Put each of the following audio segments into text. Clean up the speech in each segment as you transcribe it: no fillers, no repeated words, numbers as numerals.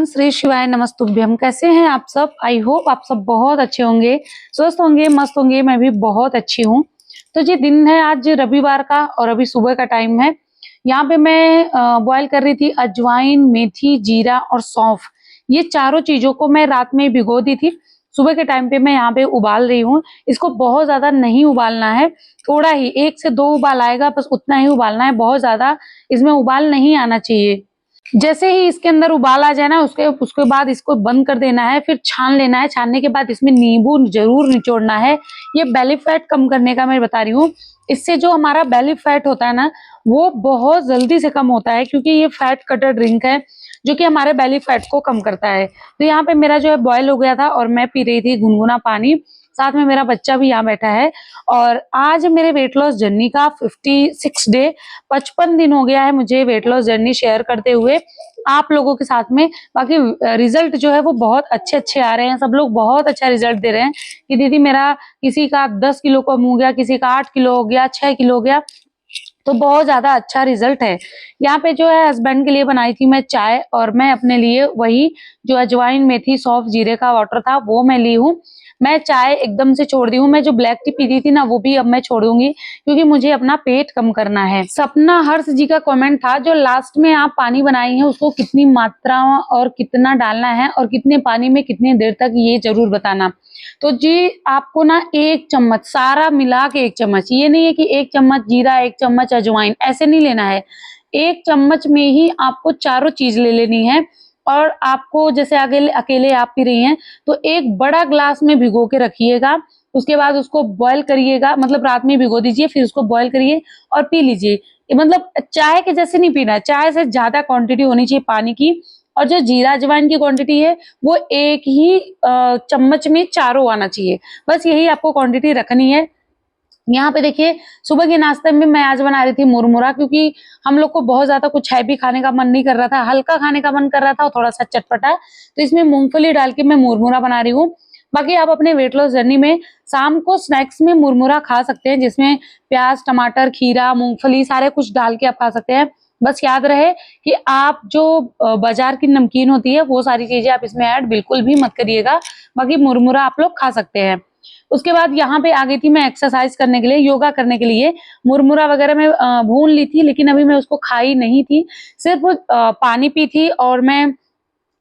Everyone, Shri शिवाय नमस्तुभ्यम। कैसे हैं आप सब? आई होप आप सब बहुत अच्छे होंगे, स्वस्थ होंगे, मस्त होंगे। मैं भी बहुत अच्छी हूँ। तो जी दिन है आज रविवार का और अभी सुबह का टाइम है। यहाँ पे मैं बॉईल कर रही थी अजवाइन, मेथी, जीरा और सौंफ। ये चारों चीजों को मैं रात में भिगो दी थी। सुबह के टाइम पे मैं यहाँ पे उबाल रही हूँ। इसको बहुत ज्यादा नहीं उबालना है, थोड़ा ही 1 से 2 उबाल आएगा, बस उतना ही उबालना है। बहुत ज्यादा इसमें उबाल नहीं आना चाहिए। जैसे ही इसके अंदर उबाल आ जाए ना, उसके बाद इसको बंद कर देना है, फिर छान लेना है। छानने के बाद इसमें नींबू जरूर निचोड़ना है। ये बेली फैट कम करने का मैं बता रही हूँ। इससे जो हमारा बेली फैट होता है ना, वो बहुत जल्दी से कम होता है, क्योंकि ये फैट कटर ड्रिंक है जो कि हमारे बेली फैट को कम करता है। तो यहाँ पे मेरा जो है बॉयल हो गया था और मैं पी रही थी गुनगुना पानी। साथ में मेरा बच्चा भी यहाँ बैठा है। और आज मेरे वेट लॉस जर्नी का 56 डे, 55 दिन हो गया है मुझे वेट लॉस जर्नी शेयर करते हुए आप लोगों के साथ में। बाकी रिजल्ट जो है वो बहुत अच्छे अच्छे आ रहे हैं। सब लोग बहुत अच्छा रिजल्ट दे रहे हैं कि दीदी मेरा किसी का 10 किलो कम हो गया, किसी का 8 किलो हो गया, 6 किलो हो गया। तो बहुत ज्यादा अच्छा रिजल्ट है। यहाँ पे जो है हस्बैंड के लिए बनाई थी मैं चाय, और मैं अपने लिए वही जो अजवाइन, मेथी, सौंफ, जीरे का वाटर था वो मैं ली हूँ। मैं चाय एकदम से छोड़ दी हूँ। मैं जो ब्लैक टी पीती थी ना, वो भी अब मैं छोड़ दूंगी, क्योंकि मुझे अपना पेट कम करना है। सपना हर्ष जी का कमेंट था, जो लास्ट में आप पानी बनाई है उसको कितनी मात्रा और कितना डालना है और कितने पानी में कितनी देर तक, ये जरूर बताना। तो जी आपको ना 1 चम्मच सारा मिला के, 1 चम्मच, ये नहीं है कि 1 चम्मच जीरा, 1 चम्मच अजवाइन, ऐसे नहीं लेना है। 1 चम्मच में ही आपको चारों चीज ले लेनी है। और आपको जैसे अकेले आप पी रही हैं तो एक बड़ा ग्लास में भिगो के रखिएगा। उसके बाद उसको बॉयल करिएगा, मतलब रात में भिगो दीजिए, फिर उसको बॉयल करिए और पी लीजिए। मतलब चाय के जैसे नहीं पीना है, चाय से ज्यादा क्वांटिटी होनी चाहिए पानी की। और जो जीरा अजवाइन की क्वांटिटी है वो 1 ही चम्मच में चारों आना चाहिए। बस यही आपको क्वांटिटी रखनी है। यहाँ पे देखिए सुबह के नाश्ते में मैं आज बना रही थी मुरमुरा, क्योंकि हम लोग को बहुत ज्यादा कुछ हैवी खाने का मन नहीं कर रहा था, हल्का खाने का मन कर रहा था और थोड़ा सा चटपटा। तो इसमें मूंगफली डाल के मैं मुरमुरा बना रही हूँ। बाकी आप अपने वेट लॉस जर्नी में शाम को स्नैक्स में मुरमुरा खा सकते हैं, जिसमें प्याज, टमाटर, खीरा, मूंगफली सारे कुछ डाल के आप खा सकते हैं। बस याद रहे कि आप जो बाजार की नमकीन होती है वो सारी चीजें आप इसमें ऐड बिल्कुल भी मत करिएगा। बाकी मुरमुरा आप लोग खा सकते हैं। उसके बाद यहाँ पे आ गई थी मैं एक्सरसाइज करने के लिए, योगा करने के लिए। मुरमुरा वगैरह मैं भून ली थी, लेकिन अभी मैं उसको खाई नहीं थी, सिर्फ पानी पी थी। और मैं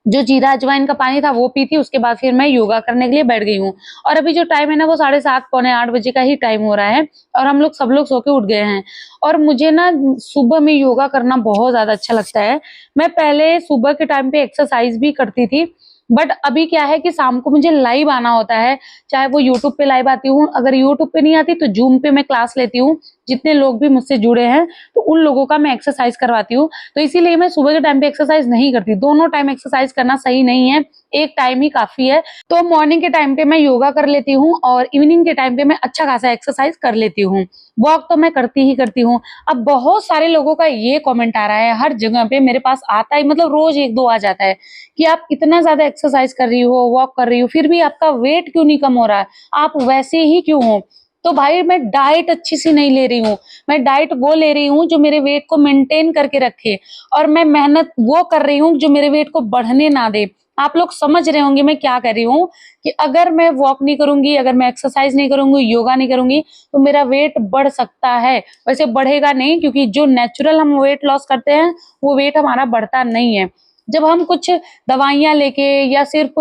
जो जीरा अजवाइन का पानी था वो पी थी। उसके बाद फिर मैं योगा करने के लिए बैठ गई हूँ। और अभी जो टाइम है ना, वो 7:30 पौने 8 बजे का ही टाइम हो रहा है, और हम लोग सब लोग सो के उठ गए हैं। और मुझे ना सुबह में योगा करना बहुत ज्यादा अच्छा लगता है। मैं पहले सुबह के टाइम पे एक्सरसाइज भी करती थी, बट अभी क्या है कि शाम को मुझे लाइव आना होता है। चाहे वो यूट्यूब पे लाइव आती हूँ, अगर यूट्यूब पे नहीं आती तो जूम पे मैं क्लास लेती हूँ। जितने लोग भी मुझसे जुड़े हैं तो उन लोगों का मैं एक्सरसाइज करवाती हूँ। तो इसीलिए मैं सुबह के टाइम पे एक्सरसाइज नहीं करती। दोनों टाइम एक्सरसाइज करना सही नहीं है, एक टाइम ही काफी है। तो मॉर्निंग के टाइम पे मैं योगा कर लेती हूँ और इवनिंग के टाइम पे मैं अच्छा खासा एक्सरसाइज कर लेती हूँ। वॉक तो मैं करती ही करती हूँ। अब बहुत सारे लोगों का ये कमेंट आ रहा है, हर जगह पे मेरे पास आता है, मतलब रोज 1-2 आ जाता है कि आप इतना ज्यादा एक्सरसाइज कर रही हो, वॉक कर रही हो, फिर भी आपका वेट क्यों नहीं कम हो रहा है, आप वैसे ही क्यों हो? तो भाई मैं डाइट अच्छी सी नहीं ले रही हूँ। मैं डाइट वो ले रही हूँ जो मेरे वेट को मेंटेन करके रखे, और मैं मेहनत वो कर रही हूँ जो मेरे वेट को बढ़ने ना दे। आप लोग समझ रहे होंगे मैं क्या कर रही हूँ, कि अगर मैं वॉक नहीं करूंगी, अगर मैं एक्सरसाइज नहीं करूंगी, योगा नहीं करूंगी, तो मेरा वेट बढ़ सकता है। वैसे बढ़ेगा नहीं, क्योंकि जो नेचुरल हम वेट लॉस करते हैं वो वेट हमारा बढ़ता नहीं है। जब हम कुछ दवाइयां लेके या सिर्फ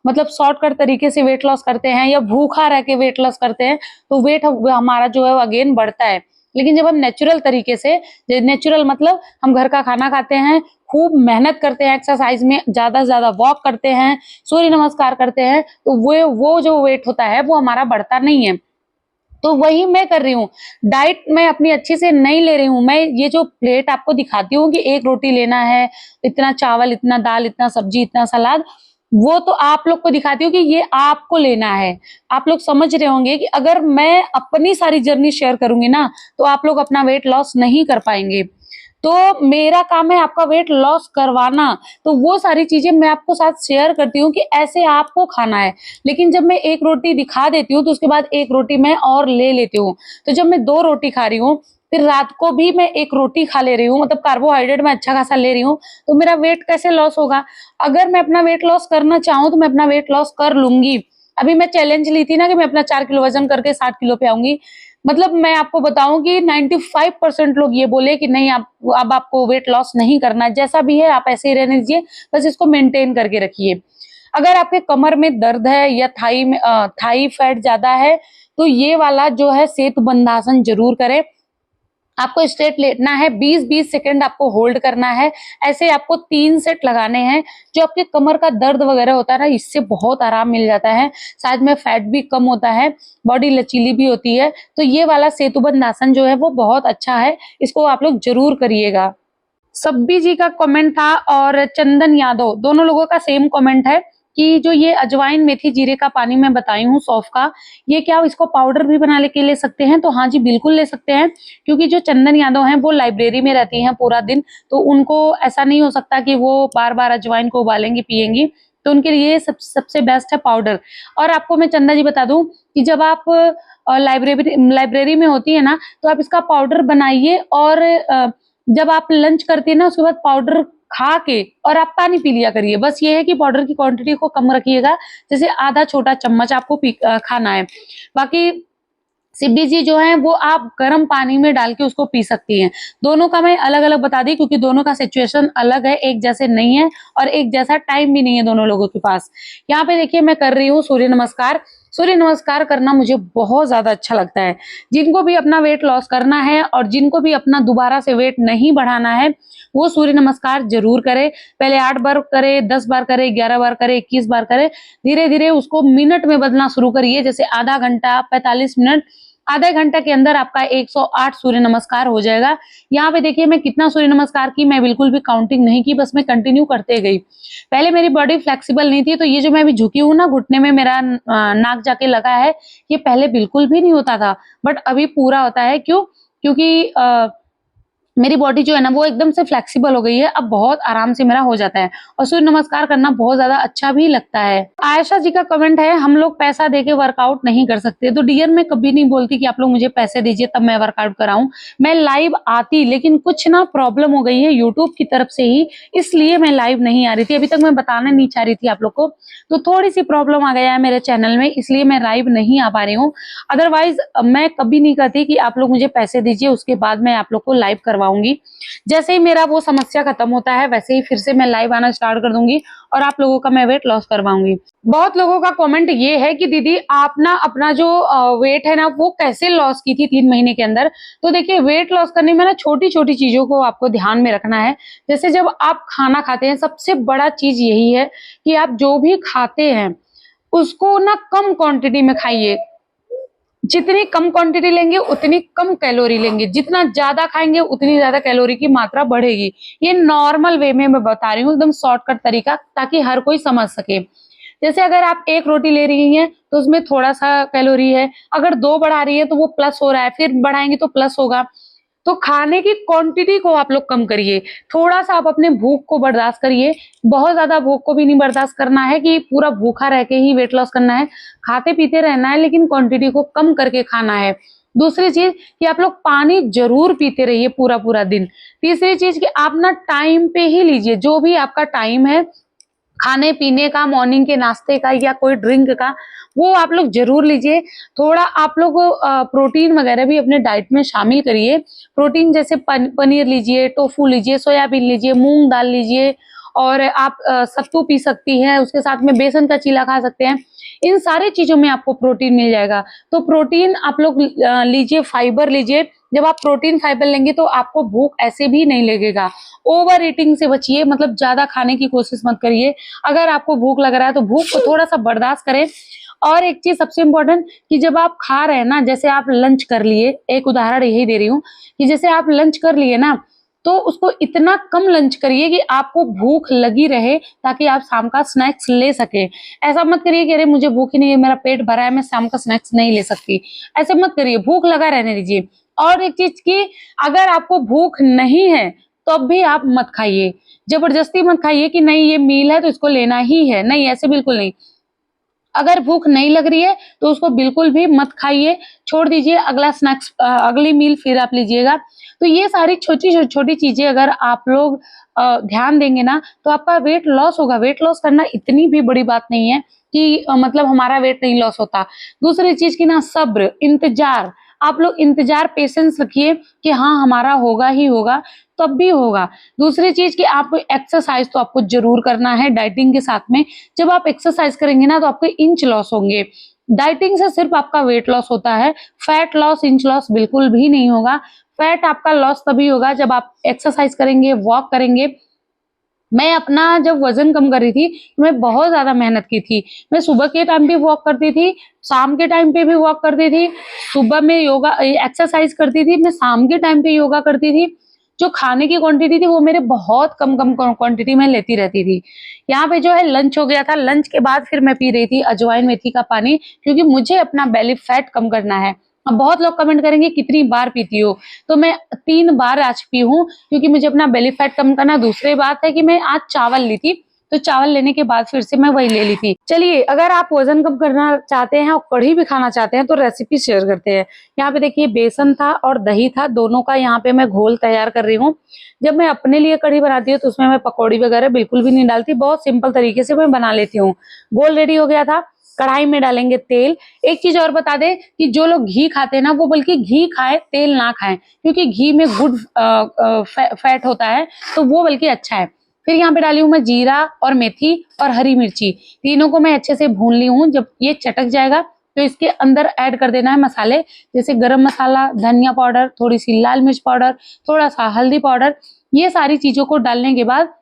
मतलब शॉर्टकट तरीके से वेट लॉस करते हैं, या भूखा रह के वेट लॉस करते हैं, तो वेट हमारा जो है अगेन बढ़ता है। लेकिन जब हम नेचुरल तरीके से, नेचुरल मतलब हम घर का खाना खाते हैं, खूब मेहनत करते हैं, एक्सरसाइज में ज्यादा से ज्यादा वॉक करते हैं, सूर्य नमस्कार करते हैं, तो वो जो वेट होता है वो हमारा बढ़ता नहीं है। तो वही मैं कर रही हूँ। डाइट मैं अपनी अच्छे से नहीं ले रही हूँ। मैं ये जो प्लेट आपको दिखाती हूँ कि 1 रोटी लेना है, इतना चावल, इतना दाल, इतना सब्जी, इतना सलाद, वो तो आप लोग को दिखाती हूँ कि ये आपको लेना है। आप लोग समझ रहे होंगे कि अगर मैं अपनी सारी जर्नी शेयर करूंगी ना, तो आप लोग अपना वेट लॉस नहीं कर पाएंगे। तो मेरा काम है आपका वेट लॉस करवाना। तो वो सारी चीजें मैं आपको साथ शेयर करती हूँ कि ऐसे आपको खाना है। लेकिन जब मैं 1 रोटी दिखा देती हूँ तो उसके बाद 1 रोटी मैं और ले लेती हूँ। तो जब मैं 2 रोटी खा रही हूँ, फिर रात को भी मैं एक रोटी खा ले रही हूँ, मतलब कार्बोहाइड्रेट मैं अच्छा खासा ले रही हूँ, तो मेरा वेट कैसे लॉस होगा? अगर मैं अपना वेट लॉस करना चाहूँ तो मैं अपना वेट लॉस कर लूंगी। अभी मैं चैलेंज ली थी ना कि मैं अपना 4 किलो वजन करके 60 किलो पे आऊंगी। मतलब मैं आपको बताऊं कि 95% लोग ये बोले कि नहीं, आप अब आपको वेट लॉस नहीं करना है, जैसा भी है आप ऐसे ही रहने दीजिए, बस इसको मेंटेन करके रखिए। अगर आपके कमर में दर्द है या थाई में थाई फैट ज्यादा है, तो ये वाला जो है सेतु बंधासन जरूर करें। आपको स्ट्रेट लेटना है, 20-20 सेकंड आपको होल्ड करना है। ऐसे आपको 3 सेट लगाने हैं। जो आपके कमर का दर्द वगैरह होता है ना, इससे बहुत आराम मिल जाता है। साथ में फैट भी कम होता है, बॉडी लचीली भी होती है। तो ये वाला सेतुबंध आसन जो है वो बहुत अच्छा है, इसको आप लोग जरूर करिएगा। सब्बी जी का कमेंट था और चंदन यादव, दोनों लोगों का सेम कमेंट है कि जो ये अजवाइन मेथी जीरे का पानी मैं बताई हूँ सौंफ का, ये क्या इसको पाउडर भी बना के ले सकते हैं? तो हाँ जी, बिल्कुल ले सकते हैं, क्योंकि जो चंदन यादव हैं वो लाइब्रेरी में रहती हैं पूरा दिन, तो उनको ऐसा नहीं हो सकता कि वो बार बार अजवाइन को उबालेंगी पियेंगी, तो उनके लिए सबसे बेस्ट है पाउडर। और आपको मैं चंदा जी बता दूं कि जब आप लाइब्रेरी में होती है ना, तो आप इसका पाउडर बनाइए और जब आप लंच करती है ना, उसके बाद पाउडर खा के और आप पानी पी लिया करिए। बस ये है कि पाउडर की क्वांटिटी को कम रखिएगा, जैसे आधा छोटा चम्मच आपको खाना है। बाकी सिब्बी जी जो है वो आप गर्म पानी में डाल के उसको पी सकती हैं। दोनों का मैं अलग अलग बता दी, क्योंकि दोनों का सिचुएशन अलग है, एक जैसे नहीं है और एक जैसा टाइम भी नहीं है दोनों लोगों के पास। यहाँ पे देखिए मैं कर रही हूँ सूर्य नमस्कार। सूर्य नमस्कार करना मुझे बहुत ज्यादा अच्छा लगता है। जिनको भी अपना वेट लॉस करना है और जिनको भी अपना दोबारा से वेट नहीं बढ़ाना है, वो सूर्य नमस्कार जरूर करे। पहले 8 बार करे, 10 बार करे, 11 बार करे, 21 बार करे, धीरे धीरे उसको मिनट में बदलना शुरू करिए। जैसे आधा घंटा, 45 मिनट, आधे घंटे के अंदर आपका 108 सूर्य नमस्कार हो जाएगा। यहाँ पे देखिए मैं कितना सूर्य नमस्कार की, मैं बिल्कुल भी काउंटिंग नहीं की, बस मैं कंटिन्यू करते गई। पहले मेरी बॉडी फ्लेक्सिबल नहीं थी, तो ये जो मैं अभी झुकी हूँ ना, घुटने में मेरा नाक जाके लगा है, ये पहले बिल्कुल भी नहीं होता था, बट अभी पूरा होता है। क्यों? क्योंकि मेरी बॉडी जो है ना वो एकदम से फ्लेक्सिबल हो गई है, अब बहुत आराम से मेरा हो जाता है और सूर्य नमस्कार करना बहुत ज्यादा अच्छा भी लगता है। आयशा जी का कमेंट है, हम लोग पैसा देके वर्कआउट नहीं कर सकते। तो डियर मैं कभी नहीं बोलती कि आप लोग मुझे पैसे दीजिए तब मैं वर्कआउट कराऊं। मैं लाइव आती, लेकिन कुछ ना प्रॉब्लम हो गई है यूट्यूब की तरफ से ही, इसलिए मैं लाइव नहीं आ रही थी। अभी तक मैं बताना नहीं चाह रही थी आप लोग को, तो थोड़ी सी प्रॉब्लम आ गया है मेरे चैनल में, इसलिए मैं लाइव नहीं आ पा रही हूँ। अदरवाइज मैं कभी नहीं कहती कि आप लोग मुझे पैसे दीजिए उसके बाद मैं आप लोग को लाइव करवाऊंगी। जैसे ही मेरा वो समस्या खत्म होता है, वैसे ही फिर से मैं लाइव आना स्टार्ट कर दूंगी और आप लोगों का मैं वेट लॉस करवाऊंगी। बहुत लोगों का कमेंट ये है कि दीदी आप ना अपना जो वेट है ना वो कैसे लॉस की थी 3 महीने के अंदर। तो देखिए, वेट लॉस करने में ना छोटी छोटी चीजों को आपको ध्यान में रखना है। जैसे जब आप खाना खाते हैं, सबसे बड़ा चीज यही है कि आप जो भी खाते हैं उसको ना कम क्वांटिटी में खाइए। जितनी कम क्वांटिटी लेंगे उतनी कम कैलोरी लेंगे, जितना ज्यादा खाएंगे उतनी ज्यादा कैलोरी की मात्रा बढ़ेगी। ये नॉर्मल वे में मैं बता रही हूँ, एकदम शॉर्टकट तरीका, ताकि हर कोई समझ सके। जैसे अगर आप 1 रोटी ले रही हैं तो उसमें थोड़ा सा कैलोरी है, अगर 2 बढ़ा रही है तो वो प्लस हो रहा है, फिर बढ़ाएंगे तो प्लस होगा। तो खाने की क्वांटिटी को आप लोग कम करिए, थोड़ा सा आप अपने भूख को बर्दाश्त करिए। बहुत ज्यादा भूख को भी नहीं बर्दाश्त करना है कि पूरा भूखा रह के ही वेट लॉस करना है, खाते पीते रहना है, लेकिन क्वांटिटी को कम करके खाना है। दूसरी चीज कि आप लोग पानी जरूर पीते रहिए पूरा पूरा दिन। तीसरी चीज कि आप ना टाइम पे ही लीजिए, जो भी आपका टाइम है खाने पीने का, मॉर्निंग के नाश्ते का या कोई ड्रिंक का, वो आप लोग जरूर लीजिए। थोड़ा आप लोग प्रोटीन वगैरह भी अपने डाइट में शामिल करिए। प्रोटीन जैसे पनीर लीजिए, टोफू लीजिए, सोयाबीन लीजिए, मूंग दाल लीजिए, और आप सत्तू पी सकती हैं, उसके साथ में बेसन का चीला खा सकते हैं। इन सारी चीजों में आपको प्रोटीन मिल जाएगा। तो प्रोटीन आप लोग लीजिए, फाइबर लीजिए। जब आप प्रोटीन फाइबर लेंगे तो आपको भूख ऐसे भी नहीं लगेगा। ओवर ईटिंग से बचिए, मतलब ज्यादा खाने की कोशिश मत करिए। अगर आपको भूख लग रहा है तो भूख को थोड़ा सा बर्दाश्त करें। और एक चीज सबसे इंपॉर्टेंट कि जब आप खा रहे हैं ना, जैसे आप लंच कर लिए, एक उदाहरण यही दे रही हूँ कि जैसे आप लंच कर लिए ना, तो उसको इतना कम लंच करिए कि आपको भूख लगी रहे, ताकि आप शाम का स्नैक्स ले सके। ऐसा मत करिए कि अरे मुझे भूख ही नहीं है, मेरा पेट भरा है, मैं शाम का स्नैक्स नहीं ले सकती। ऐसे मत करिए, भूख लगा रहने दीजिए। और एक चीज की, अगर आपको भूख नहीं है तो अब भी आप मत खाइए, जबरदस्ती मत खाइए कि नहीं ये मील है तो इसको लेना ही है, नहीं, ऐसे बिल्कुल नहीं। अगर भूख नहीं लग रही है तो उसको बिल्कुल भी मत खाइए, छोड़ दीजिए, अगला स्नैक्स अगली मील फिर आप लीजिएगा। तो ये सारी छोटी चीजें अगर आप लोग ध्यान देंगे ना तो आपका वेट लॉस होगा। वेट लॉस करना इतनी भी बड़ी बात नहीं है कि मतलब हमारा वेट नहीं लॉस होता। दूसरी चीज की ना सब्र, इंतजार, आप लोग इंतजार, पेशेंस रखिए कि हाँ हमारा होगा ही होगा, तब भी होगा। दूसरी चीज कि आप एक्सरसाइज तो आपको जरूर करना है डाइटिंग के साथ में। जब आप एक्सरसाइज करेंगे ना तो आपके इंच लॉस होंगे। डाइटिंग से सिर्फ आपका वेट लॉस होता है, फैट लॉस, इंच लॉस बिल्कुल भी नहीं होगा। फैट आपका लॉस तभी होगा जब आप एक्सरसाइज करेंगे, वॉक करेंगे। मैं अपना जब वजन कम कर रही थी तो मैं बहुत ज्यादा मेहनत की थी। मैं सुबह के टाइम पे वॉक करती थी, शाम के टाइम पे भी वॉक करती थी, सुबह में योगा एक्सरसाइज करती थी, मैं शाम के टाइम पे योगा करती थी। जो खाने की क्वांटिटी थी वो मेरे बहुत कम क्वांटिटी में लेती रहती थी। यहाँ पे जो है लंच हो गया था, लंच के बाद फिर मैं पी रही थी अजवाइन मेथी का पानी, क्योंकि मुझे अपना बेली फैट कम करना है। अब बहुत लोग कमेंट करेंगे कितनी बार पीती हो, तो मैं 3 बार आज पी हूँ, क्योंकि मुझे अपना बेली फैट कम करना। दूसरी बात है कि मैं आज चावल ली थी, तो चावल लेने के बाद फिर से मैं वही ले ली थी। चलिए, अगर आप वजन कम करना चाहते हैं और कढ़ी भी खाना चाहते हैं तो रेसिपी शेयर करते हैं। यहाँ पे देखिए बेसन था और दही था, दोनों का यहाँ पे मैं घोल तैयार कर रही हूँ। जब मैं अपने लिए कढ़ी बनाती हूँ तो उसमें मैं पकौड़ी वगैरह बिल्कुल भी नहीं डालती, बहुत सिंपल तरीके से मैं बना लेती हूँ। घोल रेडी हो गया था, कढ़ाई में डालेंगे तेल। एक चीज और बता दे कि जो लोग घी खाते हैं ना वो बल्कि घी खाएं, तेल ना खाएं, क्योंकि घी में गुड फैट होता है, तो वो बल्कि अच्छा है। फिर यहाँ पे डाली हूँ मैं जीरा और मेथी और हरी मिर्ची, तीनों को मैं अच्छे से भून ली हूँ। जब ये चटक जाएगा तो इसके अंदर ऐड कर देना है मसाले, जैसे गरम मसाला, धनिया पाउडर, थोड़ी सी लाल मिर्च पाउडर, थोड़ा सा हल्दी पाउडर। ये सारी चीजों को डालने के बाद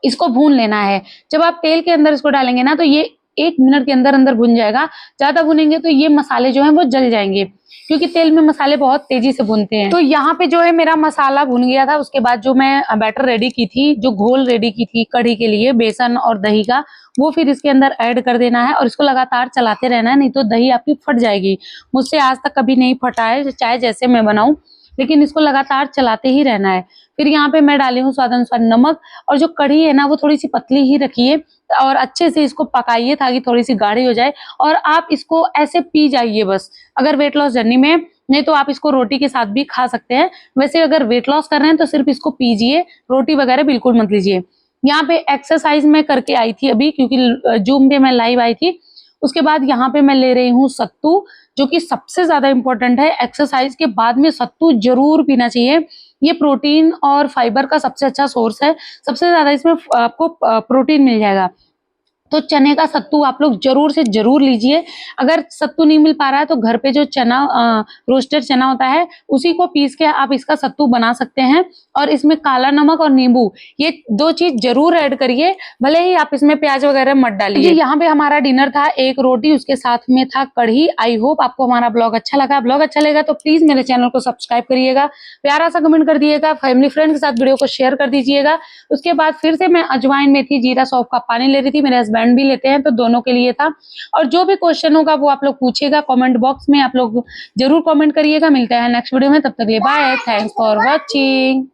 इसको भून लेना है। जब आप तेल के अंदर इसको डालेंगे ना तो ये 1 मिनट के अंदर अंदर भुन जाएगा। ज्यादा भुनेंगे तो ये मसाले जो हैं वो जल जाएंगे, क्योंकि तेल में मसाले बहुत तेजी से भुनते हैं। तो यहाँ पे जो है मेरा मसाला भुन गया था। उसके बाद जो मैं बैटर रेडी की थी, जो घोल रेडी की थी कढ़ी के लिए बेसन और दही का, वो फिर इसके अंदर ऐड कर देना है और इसको लगातार चलाते रहना है, नहीं तो दही आपकी फट जाएगी। मुझसे आज तक कभी नहीं फटा है, चाहे जैसे मैं बनाऊं, लेकिन इसको लगातार चलाते ही रहना है। फिर यहाँ पे मैं डाली हूँ स्वाद अनुसार नमक, और जो कढ़ी है ना वो थोड़ी सी पतली ही रखिए और अच्छे से इसको पकाइए ताकि थोड़ी सी गाढ़ी हो जाए। और आप इसको ऐसे पी जाइए बस, अगर वेट लॉस जर्नी में, नहीं तो आप इसको रोटी के साथ भी खा सकते हैं। वैसे अगर वेट लॉस कर रहे हैं तो सिर्फ इसको पीजिए, रोटी वगैरह बिल्कुल मत लीजिए। यहाँ पे एक्सरसाइज मैं करके आई थी अभी, क्योंकि जूम पे मैं लाइव आई थी। उसके बाद यहाँ पे मैं ले रही हूँ सत्तू, जो कि सबसे ज्यादा इंपॉर्टेंट है। एक्सरसाइज के बाद में सत्तू जरूर पीना चाहिए। ये प्रोटीन और फाइबर का सबसे अच्छा सोर्स है, सबसे ज्यादा इसमें आपको प्रोटीन मिल जाएगा। तो चने का सत्तू आप लोग जरूर से जरूर लीजिए। अगर सत्तू नहीं मिल पा रहा है तो घर पे जो चना रोस्टेड चना होता है उसी को पीस के आप इसका सत्तू बना सकते हैं। और इसमें काला नमक और नींबू, ये 2 चीज जरूर ऐड करिए, भले ही आप इसमें प्याज वगैरह मत डालिए। यहाँ पे हमारा डिनर था, एक रोटी, उसके साथ में था कढ़ी। आई होप आपको हमारा ब्लॉग अच्छा लगा। ब्लॉग अच्छा लगा तो प्लीज मेरे चैनल को सब्सक्राइब करिएगा, प्यारा सा कमेंट कर दिएगा, फैमिली फ्रेंड के साथ वीडियो को शेयर कर दीजिएगा। उसके बाद फिर से मैं अजवाइन मेथी जीरा सौंफ का पानी ले रही थी, मेरे हस्बैंड भी लेते हैं तो दोनों के लिए था। और जो भी क्वेश्चन होगा वो आप लोग पूछिएगा कमेंट बॉक्स में, आप लोग जरूर कमेंट करिएगा। मिलते हैं नेक्स्ट वीडियो में, तब तक के लिए बाय, थैंक्स फॉर वॉचिंग।